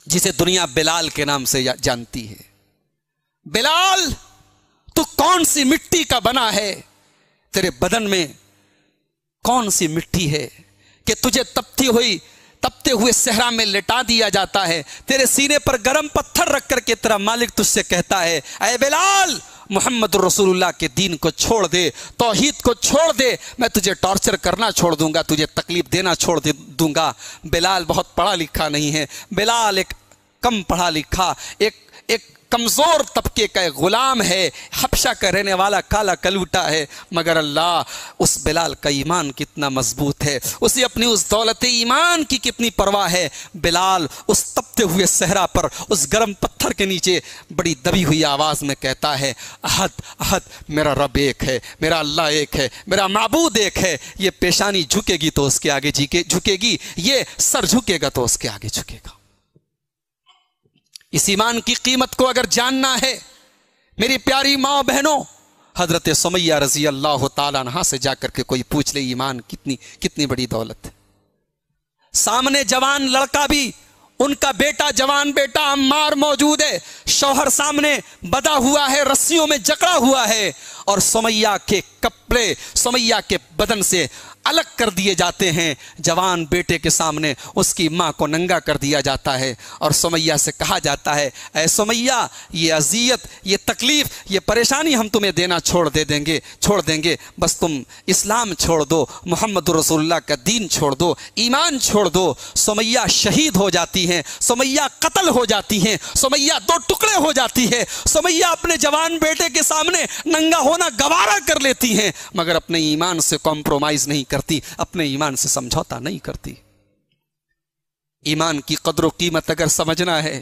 جسے دنیا بلال کے نام سے جانتی ہے۔ بلال، تو کون سی مٹی کا بنا ہے؟ تیرے بدن میں کون سی مٹی ہے کہ تجھے تپتے ہوئے صحرا میں لٹا دیا جاتا ہے؟ تیرے سینے پر گرم پتھر رکھ کر کے تیرا مالک تجھ سے کہتا ہے اے بلال، محمد رسول اللہ کے دین کو چھوڑ دے، توحید کو چھوڑ دے، میں تجھے ٹارچر کرنا چھوڑ دوں گا، تجھے تکلیف دینا چھوڑ دوں گا۔ بلال بہت پڑھا لکھا نہیں ہے، بلال ایک کم پڑھا لکھا، ایک کمزور طبقے کا ایک غلام ہے، حبشہ کا رہنے والا کالا کلوٹا ہے، مگر اللہ، اس بلال کا ایمان کتنا مضبوط ہے، اسے اپنی اس دولت ایمان کی کتنی پرواہ ہے۔ بلال اس تپتے ہوئے صحرا پر، اس گرم پتھر کے نیچے بڑی دبی ہوئی آواز میں کہتا ہے احد احد، میرا رب ایک ہے، میرا اللہ ایک ہے، میرا معبود ایک ہے۔ یہ پیشانی جھکے گی تو اس کے آگے جھکے گی، یہ سر جھکے گا تو اس کے آگے جھکے گا۔ اس ایمان کی قیمت کو اگر جاننا ہے میری پیاری ماں بہنوں، حضرت سمیہ رضی اللہ تعالیٰ عنہا سے جا کر کے کوئی پوچھ لے ایمان کتنی بڑی دولت ہے۔ سامنے جوان لڑکا بھی، ان کا بیٹا، جوان بیٹا عمار موجود ہے، شوہر سامنے بدا ہوا ہے، رسیوں میں جکڑا ہوا ہے، اور سمیہ کے کپڑے سمیہ کے بدن سے الگ کر دیے جاتے ہیں۔ جوان بیٹے کے سامنے اس کی ماں کو ننگا کر دیا جاتا ہے، اور سمیہ سے کہا جاتا ہے اے سمیہ، یہ اذیت، یہ تکلیف، یہ پریشانی ہم تمہیں دینا چھوڑ دیں گے، بس تم اسلام چھوڑ دو، محمد رسول اللہ کا دین چھوڑ دو، ایمان چھوڑ دو۔ سمیہ شہید ہو جاتی ہیں، سمیہ قتل ہو جاتی ہیں، سمیہ دو ٹکڑے ہو جاتی ہے۔ سمیہ اپنے جوان بیٹے کے سامنے ننگا ہونا گوارا کر لیتی ہیں، مگر اپنے ایمان سے کمپرومائز نہیں کرتی، اپنے ایمان سے سمجھوتا نہیں کرتی۔ ایمان کی قدر و قیمت اگر سمجھنا ہے،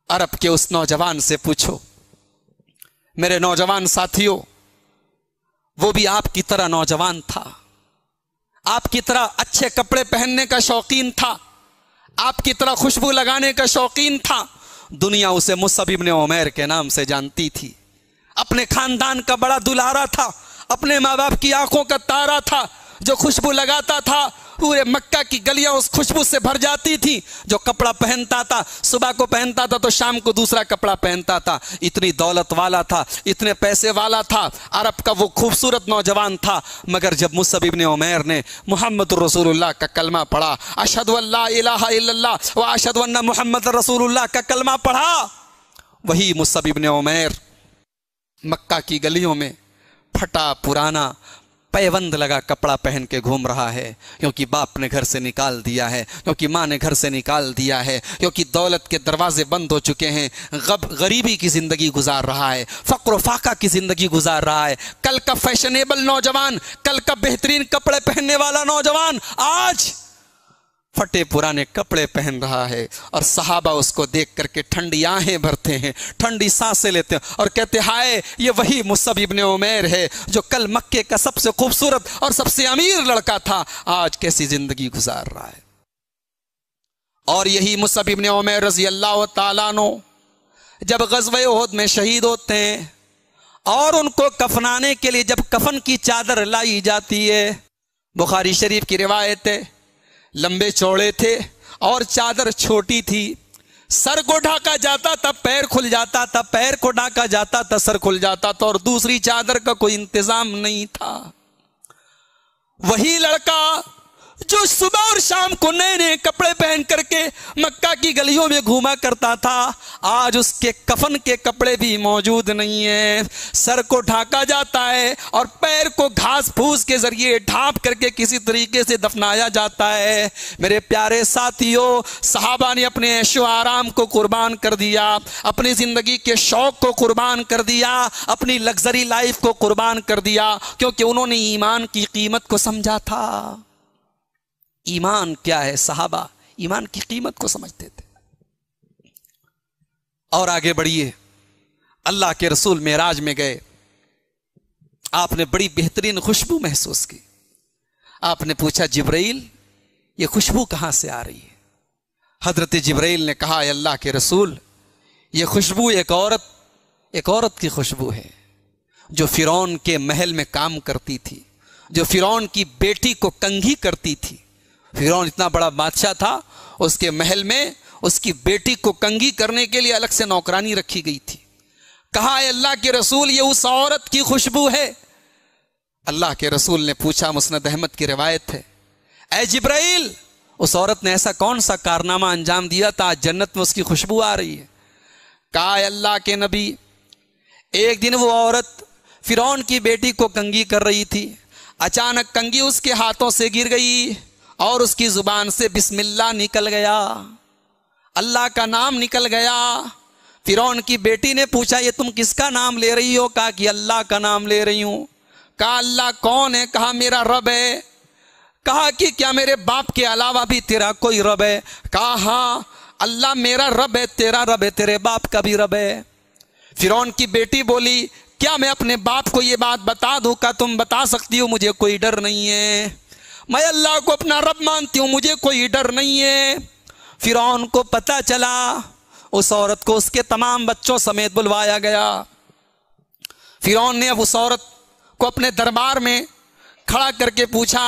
عرب کے اس نوجوان سے پوچھو۔ میرے نوجوان ساتھیوں، وہ بھی آپ کی طرح نوجوان تھا، آپ کی طرح اچھے کپڑے پہننے کا شوقین تھا، آپ کی طرح خوشبو لگانے کا شوقین تھا۔ دنیا اسے مصعب ابن عمیر کے نام سے جانتی تھی، اپنے خاندان کا بڑا دلارا تھا، اپنے ماں باپ کی آنکھوں کا تارا تھا، جو خوشبو لگاتا تھا پورے مکہ کی گلیاں اس خوشبو سے بھر جاتی تھی، جو کپڑا پہنتا تھا صبح کو پہنتا تھا تو شام کو دوسرا کپڑا پہنتا تھا، اتنی دولت والا تھا، اتنے پیسے والا تھا، عرب کا وہ خوبصورت نوجوان تھا۔ مگر جب مصعب ابن عمیر نے محمد رسول اللہ کا کلمہ پڑھا، اشہد ان لا الہ الا اللہ و اشہد ان محمد رسول اللہ کا کلمہ پڑھا، وہی مصعب ابن عمیر مکہ کی گلیوں میں پھٹا پرانا پیوند لگا کپڑا پہن کے گھوم رہا ہے، کیونکہ باپ نے گھر سے نکال دیا ہے، کیونکہ ماں نے گھر سے نکال دیا ہے، کیونکہ دولت کے دروازے بند ہو چکے ہیں، غریبی کی زندگی گزار رہا ہے، فقر و فاقہ کی زندگی گزار رہا ہے۔ کل کا فیشنیبل نوجوان، کل کا بہترین کپڑے پہننے والا نوجوان آج پھٹے پرانے کپڑے پہن رہا ہے، اور صحابہ اس کو دیکھ کر کے ٹھنڈی آہیں بھرتے ہیں، ٹھنڈی سانسیں لیتے ہیں، اور کہتے ہائے، یہ وہی مصعب ابن عمیر ہے جو کل مکے کا سب سے خوبصورت اور سب سے امیر لڑکا تھا، آج کیسی زندگی گزار رہا ہے۔ اور یہی مصعب ابن عمیر رضی اللہ تعالیٰ عنہ جب غزوہ احد میں شہید ہوتے ہیں، اور ان کو کفنانے کے لیے جب کفن کی چادر لائی جاتی ہے، بخاری شریف کی روایت ہے، لمبے چوڑے تھے اور چادر چھوٹی تھی، سر کو ڈھانکا جاتا تھا پیر کھل جاتا تھا، پیر کو ڈھانکا جاتا تھا سر کھل جاتا تھا، اور دوسری چادر کا کوئی انتظام نہیں تھا۔ وہی لڑکا جو صبح اور شام کو نئے نئے کپڑے پہن کر کے مکہ کی گلیوں میں گھوما کرتا تھا، آج اس کے کفن کے کپڑے بھی موجود نہیں ہیں، سر کو ڈھانکا جاتا ہے اور پیر کو گھاس پھوس کے ذریعے ڈھانپ کر کے کسی طریقے سے دفنایا جاتا ہے۔ میرے پیارے ساتھیوں، صحابہ نے اپنے عیش و آرام کو قربان کر دیا، اپنی زندگی کے شوق کو قربان کر دیا، اپنی لگژری لائف کو قربان کر دیا، کیونکہ انہوں نے ایمان کی قیمت کو سمجھا تھا۔ ایمان کیا ہے؟ صحابہ ایمان کی قیمت کو سمجھتے تھے۔ اور آگے بڑھیے، اللہ کے رسول معراج میں گئے، آپ نے بڑی بہترین خوشبو محسوس کی، آپ نے پوچھا جبرائیل یہ خوشبو کہاں سے آ رہی ہے؟ حضرت جبرائیل نے کہا اے اللہ کے رسول، یہ خوشبو ایک عورت کی خوشبو ہے جو فرعون کے محل میں کام کرتی تھی، جو فرعون کی بیٹی کو کنگھی کرتی تھی۔ فرعون اتنا بڑا بادشاہ تھا، اس کے محل میں اس کی بیٹی کو کنگھی کرنے کے لیے الگ سے نوکرانی رکھی گئی تھی. کہا اے اللہ کے رسول یہ اس عورت کی خوشبو ہے. اللہ کے رسول نے پوچھا, مسند احمد کی روایت ہے, اے جبرائیل اس عورت نے ایسا کون سا کارنامہ انجام دیا تھا آج جنت میں اس کی خوشبو آ رہی ہے؟ کہا اے اللہ کے نبی ایک دن وہ عورت فرعون کی بیٹی کو کنگھی کر رہی تھی, اچانک کنگھی اس کے ہاتھوں سے گر گئی اور اس کی زبان سے بسم اللہ نکل گیا, اللہ کا نام نکل گیا. فرعون کی بیٹی نے پوچھا یہ تم کس کا نام لے رہی ہو؟ کہا کہ اللہ کا نام لے رہی ہوں. کہا اللہ کون ہے؟ کہا میرا رب ہے. کہا کہ کیا میرے باپ کے علاوہ بھی تیرا کوئی رب ہے؟ کہا ہاں اللہ میرا رب ہے, تیرا رب ہے, تیرے باپ کا بھی رب ہے. فرعون کی بیٹی بولی کیا میں اپنے باپ کو یہ بات بتا دوں؟ کا تم بتا سکتی ہو, مجھے کوئی ڈر نہیں ہے, میں اللہ کو اپنا رب مانتی ہوں, مجھے کوئی ڈر نہیں ہے. فرعون کو پتا چلا, اس عورت کو اس کے تمام بچوں سمیت بلوایا گیا. فرعون نے اب اس عورت کو اپنے دربار میں کھڑا کر کے پوچھا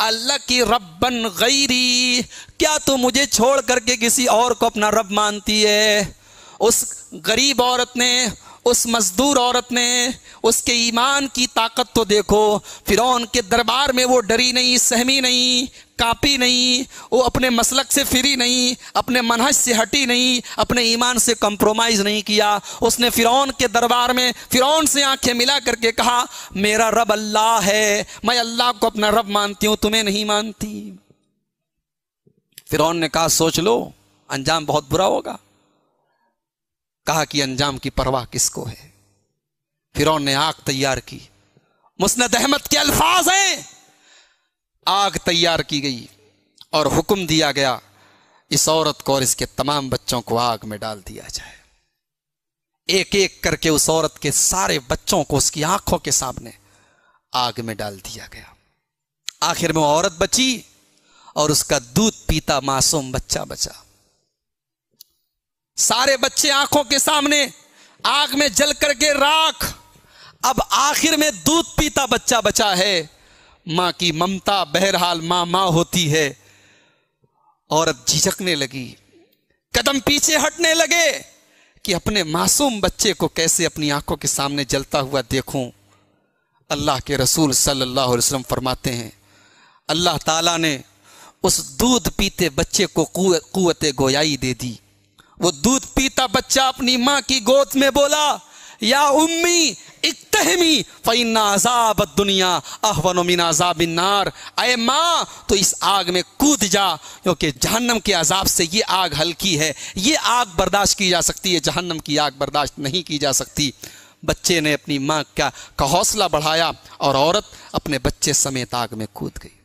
اللہ کی ربن غیری, کیا تو مجھے چھوڑ کر کے کسی اور کو اپنا رب مانتی ہے؟ اس غریب عورت نے, اس مزدور عورت نے اس کے ایمان کی طاقت تو دیکھو. فرعون کے دربار میں وہ ڈری نہیں, سہمی نہیں, کاپی نہیں, وہ اپنے مسلک سے پھری نہیں, اپنے منہج سے ہٹی نہیں, اپنے ایمان سے کمپرومائز نہیں کیا. اس نے فرعون کے دربار میں فرعون سے آنکھیں ملا کر کے کہا میرا رب اللہ ہے, میں اللہ کو اپنا رب مانتی ہوں, تمہیں نہیں مانتی. فرعون نے کہا سوچ لو انجام بہت برا ہوگا. کہا کہ انجام کی پرواہ کس کو ہے؟ فرعون نے آگ تیار کی, مسند احمد کے الفاظ ہیں, آگ تیار کی گئی اور حکم دیا گیا اس عورت کو اور اس کے تمام بچوں کو آگ میں ڈال دیا جائے. ایک ایک کر کے اس عورت کے سارے بچوں کو اس کی آنکھوں کے سامنے آگ میں ڈال دیا گیا. آخر میں وہ عورت بچی اور اس کا دودھ پیتا معصوم بچہ بچا. سارے بچے آنکھوں کے سامنے آگ میں جل کر کے راکھ. اب آخر میں دودھ پیتا بچہ بچا ہے. ماں کی ممتا, بہرحال ماں ماں ہوتی ہے. عورت جھجکنے لگی, قدم پیچھے ہٹنے لگے کہ اپنے معصوم بچے کو کیسے اپنی آنکھوں کے سامنے جلتا ہوا دیکھوں. اللہ کے رسول صلی اللہ علیہ وسلم فرماتے ہیں اللہ تعالیٰ نے اس دودھ پیتے بچے کو قوت گویائی دے دی. وہ دودھ پیتا بچہ اپنی ماں کی گود میں بولا یا امی اقتحمی فإن عذاب الدنیا اہون من عذاب النار, اے ماں تو اس آگ میں کود جا کیونکہ جہنم کے عذاب سے یہ آگ ہلکی ہے, یہ آگ برداشت کی جا سکتی ہے, جہنم کی آگ برداشت نہیں کی جا سکتی. بچے نے اپنی ماں کا حوصلہ بڑھایا اور عورت اپنے بچے سمیت آگ میں کود گئی.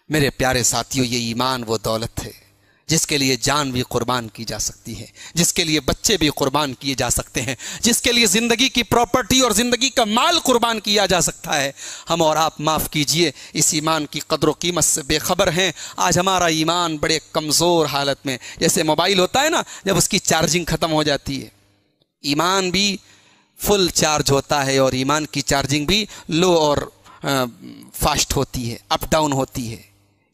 میرے پیارے ساتھیوں, یہ ایمان وہ دولت ہے جس کے لیے جان بھی قربان کی جا سکتی ہے, جس کے لیے بچے بھی قربان کیے جا سکتے ہیں, جس کے لیے زندگی کی پراپرٹی اور زندگی کا مال قربان کیا جا سکتا ہے. ہم اور آپ معاف کیجئے اس ایمان کی قدر و قیمت سے بے خبر ہیں. آج ہمارا ایمان بڑے کمزور حالت میں, جیسے موبائل ہوتا ہے نا, جب اس کی چارجنگ ختم ہو جاتی ہے, ایمان بھی فل چارج ہوتا ہے اور ایمان کی چارجنگ بھی لو اور فاسٹ ہوتی ہے, اپ ڈاؤن ہوتی ہے.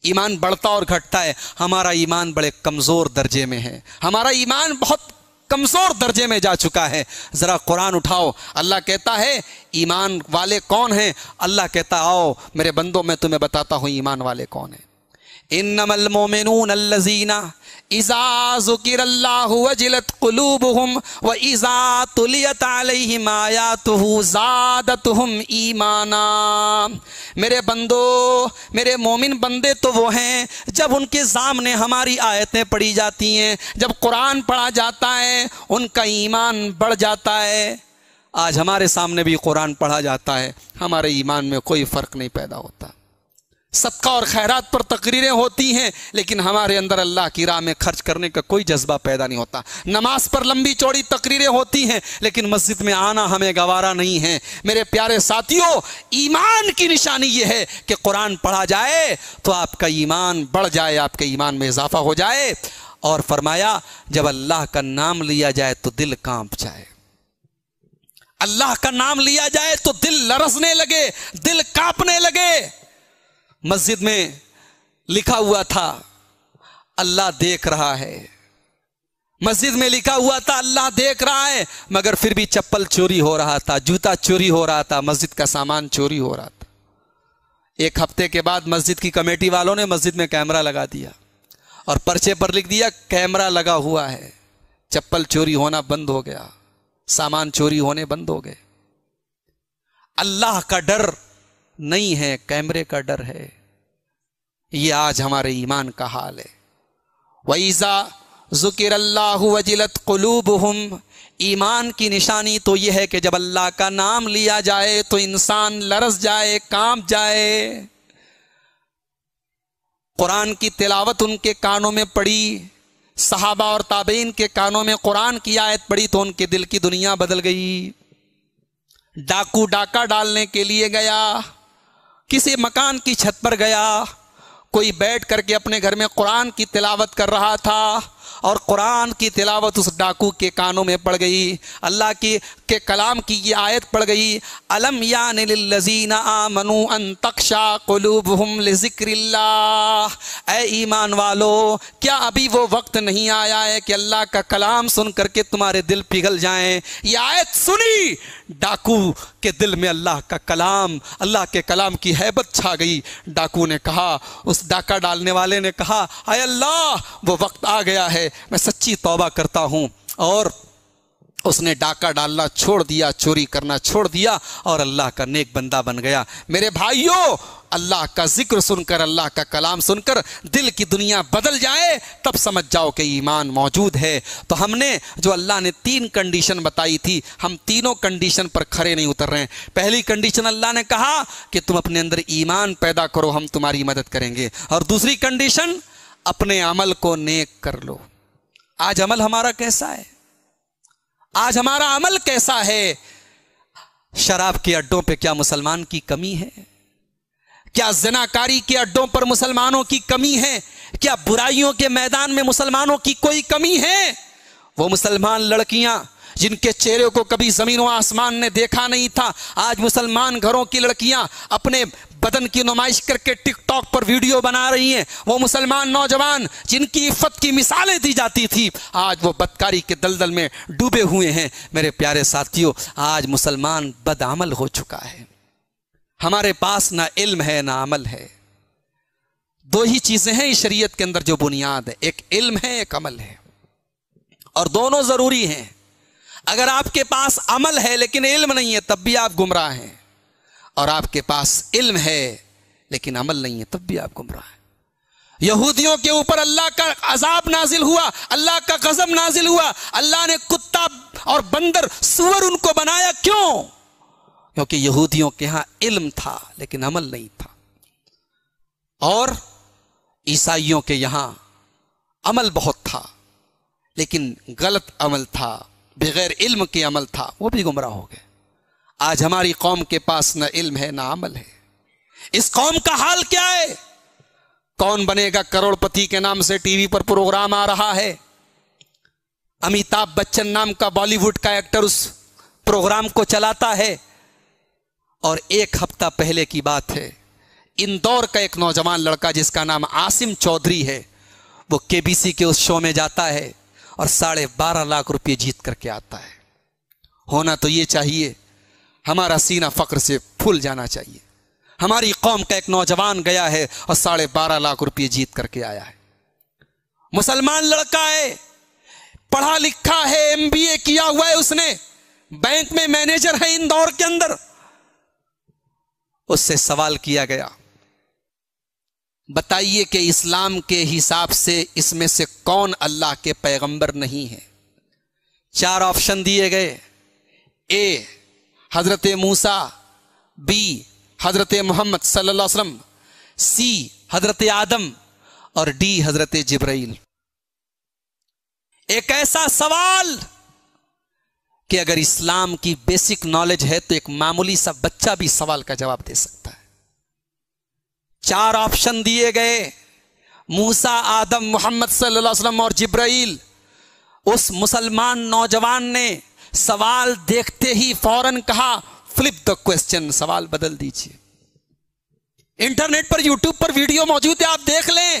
ایمان بڑھتا اور گھٹتا ہے. ہمارا ایمان بڑے کمزور درجے میں ہے, ہمارا ایمان بہت کمزور درجے میں جا چکا ہے. ذرا قرآن اٹھاؤ, اللہ کہتا ہے ایمان والے کون ہیں؟ اللہ کہتا آؤ میرے بندوں میں تمہیں بتاتا ہوں ایمان والے کون ہیں. انما المؤمنون الذین اذا ذکر اللہ وجلت قلوبہم واذا تلیت علیہم آیاتہ زادتہم ایمانا. میرے بندو, میرے مومن بندے تو وہ ہیں جب ان کے سامنے ہماری آیتیں پڑھی جاتی ہیں, جب قرآن پڑھا جاتا ہے ان کا ایمان بڑھ جاتا ہے. آج ہمارے سامنے بھی قرآن پڑھا جاتا ہے, ہمارے ایمان میں کوئی فرق نہیں پیدا ہوتا. صدقہ اور خیرات پر تقریریں ہوتی ہیں لیکن ہمارے اندر اللہ کی راہ میں خرچ کرنے کا کوئی جذبہ پیدا نہیں ہوتا. نماز پر لمبی چوڑی تقریریں ہوتی ہیں لیکن مسجد میں آنا ہمیں گوارا نہیں ہے. میرے پیارے ساتھیوں, ایمان کی نشانی یہ ہے کہ قرآن پڑھا جائے تو آپ کا ایمان بڑھ جائے, آپ کے ایمان میں اضافہ ہو جائے. اور فرمایا جب اللہ کا نام لیا جائے تو دل کانپ جائے, اللہ کا نام لیا جائے تو دل لرزنے لگے, دل کانپنے لگے. مسجد میں لکھا ہوا تھا اللہ دیکھ رہا ہے. مسجد میں لکھا ہوا تھا اللہ دیکھ رہا ہے، مگر پھر بھی چپل چوری ہو رہا تھا، جوتا چوری ہو رہا تھا، مسجد کا سامان چوری ہو رہا تھا. ایک ہفتے کے بعد مسجد کی کمیٹی والوں نے مسجد میں کیمرہ لگا دیا اور پرچے پر لکھ دیا کیمرہ لگا ہوا ہے. چپل چوری ہونا بند ہو گیا، سامان چوری ہونے بند ہو گئے. اللہ کا ڈر نہیں ہے، کیمرے کا ڈر ہے. یہ آج ہمارے ایمان کا حال ہے. وَإِذَا ذُكِرَ اللَّهُ وَجِلَتْ قُلُوبُهُمْ. ایمان کی نشانی تو یہ ہے کہ جب اللہ کا نام لیا جائے تو انسان لرز جائے، کانپ جائے. قرآن کی تلاوت ان کے کانوں میں پڑی، صحابہ اور تابعین کے کانوں میں قرآن کی آیت پڑی تو ان کے دل کی دنیا بدل گئی. ڈاکو ڈاکہ ڈالنے کے لیے گیا، کسی مکان کی چھت پر گیا، کوئی بیٹھ کر کے اپنے گھر میں قرآن کی تلاوت کر رہا تھا اور قرآن کی تلاوت اس ڈاکو کے کانوں میں پڑ گئی. اللہ کے کلام کی یہ آیت پڑ گئی، الم یان للذین آمنوا ان تخشع قلوبہم لذکر اللہ. اے ایمان والو، کیا ابھی وہ وقت نہیں آیا ہے کہ اللہ کا کلام سن کر کے تمہارے دل پگھل جائیں؟ یہ آیت سنی، ڈاکو کے دل میں اللہ کا کلام، اللہ کے کلام کی ہیبت چھا گئی. ڈاکو نے کہا، اس ڈاکہ ڈالنے والے نے کہا، اے اللہ وہ وقت آ گیا ہے، میں سچی توبہ کرتا ہوں. اور اس نے ڈاکہ ڈالنا چھوڑ دیا، چوری کرنا چھوڑ دیا اور اللہ کا نیک بندہ بن گیا. میرے بھائیوں، اللہ کا ذکر سن کر، اللہ کا کلام سن کر دل کی دنیا بدل جائے تب سمجھ جاؤ کہ ایمان موجود ہے. تو ہم نے جو اللہ نے 3 کنڈیشن بتائی تھی، ہم تینوں کنڈیشن پر کھڑے نہیں اتر رہے ہیں. پہلی کنڈیشن اللہ نے کہا کہ تم اپنے اندر ایمان پیدا کرو، ہم تمہاری مدد کریں گے. اور دوسری کنڈیشن، اپنے عمل کو نیک کر لو. آج عمل ہمارا کیسا ہے؟ آج ہمارا عمل کیسا ہے؟ شراب کے اڈوں پہ کیا مسلمان کی کمی ہے؟ کیا زناکاری کے اڈوں پر مسلمانوں کی کمی ہے؟ کیا برائیوں کے میدان میں مسلمانوں کی کوئی کمی ہے؟ وہ مسلمان لڑکیاں جن کے چہرے کو کبھی زمین و آسمان نے دیکھا نہیں تھا، آج مسلمان گھروں کی لڑکیاں اپنے بدن کی نمائش کر کے ٹک ٹاک پر ویڈیو بنا رہی ہیں. وہ مسلمان نوجوان جن کی عفت کی مثالیں دی جاتی تھی، آج وہ بدکاری کے دلدل میں ڈوبے ہوئے ہیں. میرے پیارے ساتھیوں، آج مسلمان بدعمل ہو چکا ہے. ہمارے پاس نہ علم ہے نہ عمل ہے. 2 ہی چیزیں ہیں اس شریعت کے اندر جو بنیاد ہے، ایک علم ہے، ایک عمل ہے، اور دونوں ضروری ہیں. اگر آپ کے پاس عمل ہے لیکن علم نہیں ہے تب بھی آپ گمراہ ہیں، اور آپ کے پاس علم ہے لیکن عمل نہیں ہے تب بھی آپ گمراہ ہیں. یہودیوں کے اوپر اللہ کا عذاب نازل ہوا، اللہ کا غضب نازل ہوا. اللہ نے کتا اور بندر، سور ان کو بنایا. کیوں؟ کیونکہ یہودیوں کے ہاں علم تھا لیکن عمل نہیں تھا. اور عیسائیوں کے یہاں عمل بہت تھا لیکن غلط عمل تھا، بغیر علم کے عمل تھا، وہ بھی گمراہ ہو گئے. آج ہماری قوم کے پاس نہ علم ہے نہ عمل ہے. اس قوم کا حال کیا ہے؟ کون بنے گا کروڑ پتی کے نام سے ٹی وی پر پروگرام آ رہا ہے. امیتابھ بچن نام کا بالی ووڈ کا ایکٹر اس پروگرام کو چلاتا ہے. اور 1 ہفتہ پہلے کی بات ہے، اندور کا ایک نوجوان لڑکا جس کا نام عاصم چودھری ہے، وہ KBC کے اس شو میں جاتا ہے اور 12.5 لاکھ روپے جیت کر کے آتا ہے. ہونا تو یہ چاہیے، ہمارا سینہ فخر سے پھول جانا چاہیے. ہماری قوم کا ایک نوجوان گیا ہے اور 12.5 لاکھ روپے جیت کر کے آیا ہے. مسلمان لڑکا ہے، پڑھا لکھا ہے، MBA کیا ہوا ہے، اس نے بینک میں مینیجر ہے اندور کے اندر. اس سے سوال کیا گیا، بتائیے کہ اسلام کے حساب سے اس میں سے کون اللہ کے پیغمبر نہیں ہے؟ 4 آپشن دیے گئے. A حضرت موسیٰ، B حضرت محمد صلی اللہ علیہ وسلم، C حضرت آدم، اور D حضرت جبرائیل. ایک ایسا سوال کہ اگر اسلام کی بیسک نالج ہے تو ایک معمولی سا بچہ بھی سوال کا جواب دے سکتا ہے. 4 آپشن دیے گئے، موسیٰ، آدم، محمد صلی اللہ علیہ وسلم اور جبرائیل. اس مسلمان نوجوان نے سوال دیکھتے ہی فوراً کہا فلپ دا کوسچن، سوال بدل دیجیے. انٹرنیٹ پر، یوٹیوب پر ویڈیو موجود ہے، آپ دیکھ لیں.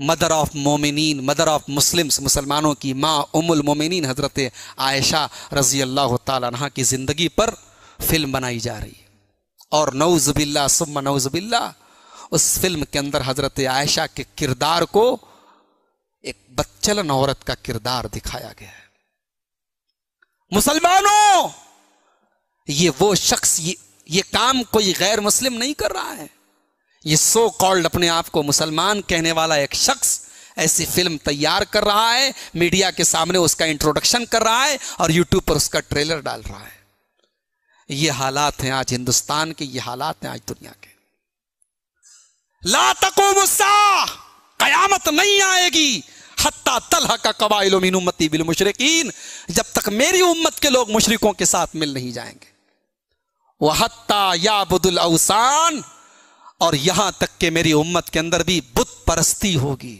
مدر آف مومنین، مدر آف مسلمز، مسلمانوں کی ماں ام المومنین حضرت عائشہ رضی اللہ تعالیٰ عنہ کی زندگی پر فلم بنائی جا رہی ہے، اور نعوذ باللہ ثم نعوذ باللہ اس فلم کے اندر حضرت عائشہ کے کردار کو ایک بدچلن عورت کا کردار دکھایا گیا ہے۔ مسلمانوں، یہ وہ شخص، یہ کام کوئی غیر مسلم نہیں کر رہا ہے، یہ سو کالڈ اپنے آپ کو مسلمان کہنے والا ایک شخص ایسی فلم تیار کر رہا ہے، میڈیا کے سامنے اس کا انٹروڈکشن کر رہا ہے اور یوٹیوب پر اس کا ٹریلر ڈال رہا ہے۔ یہ حالات ہیں آج ہندوستان کے، یہ حالات ہیں آج دنیا کے۔ لا تقوم الساعہ، قیامت نہیں آئے گی حتی تلحق قبائل من امتی بالمشرکین، جب تک میری امت کے لوگ مشرکوں کے ساتھ مل نہیں جائیں گے۔ وحتی یعبد الاوثان، اور یہاں تک کہ میری امت کے اندر بھی بت پرستی ہوگی۔